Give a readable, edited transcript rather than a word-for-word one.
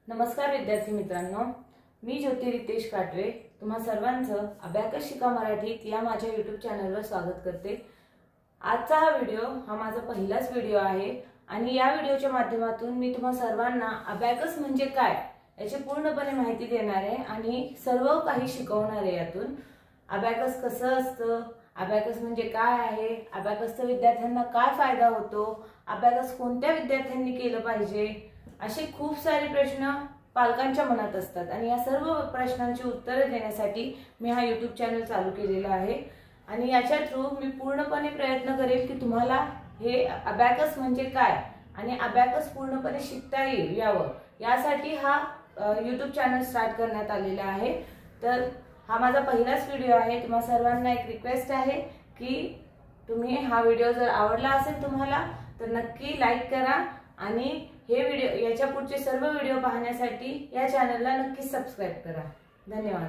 नमस्कार विद्यार्थी मित्रांनो, मी ज्योती रितेश काटरे तुम्हा सर्वांचं अबॅकस शिका मराठीत या माझ्या YouTube चॅनलवर स्वागत करते। आजचा हा व्हिडिओ माझा पहिलाच व्हिडिओ आहे आणि या व्हिडिओच्या माध्यमातून मी तुम्हा सर्वांना अबॅकस म्हणजे काय याची पूर्णपणे माहिती देणार आहे आणि सर्व काही शिकवणार आहे। यातून अबॅकस कसं असतं, अबॅकस म्हणजे काय आहे, अबॅकसचा विद्यार्थ्यांना काय फायदा होतो, अबॅकस कोणत्या विद्यार्थ्यांनी केलं पाहिजे, असे खूप सारे प्रश्न पालकांच्या मनात असतात आणि या सर्व प्रश्नांची उत्तरे देण्यासाठी मी हा YouTube चॅनल चालू केलेला आहे आणि याच्या थ्रू मी पूर्णपणे प्रयत्न करेल की तुम्हाला हे अबॅकस म्हणजे काय आणि अबॅकस पूर्णपणे शिकता येईल यासाठी हा YouTube चॅनल स्टार्ट करण्यात आलेला आहे। तर हा माझा पहिलाच व्हिडिओ आहे। तुम्हा सर्वांना एक रिक्वेस्ट आहे की तुम्ही हा व्हिडिओ जर आवडला असेल तुम्हाला तर नक्की लाईक करा आणि हे व्हिडिओ याच्या पुढचे सर्व व्हिडिओ पाहण्यासाठी या चॅनलला नक्की सबस्क्राइब करा। धन्यवाद।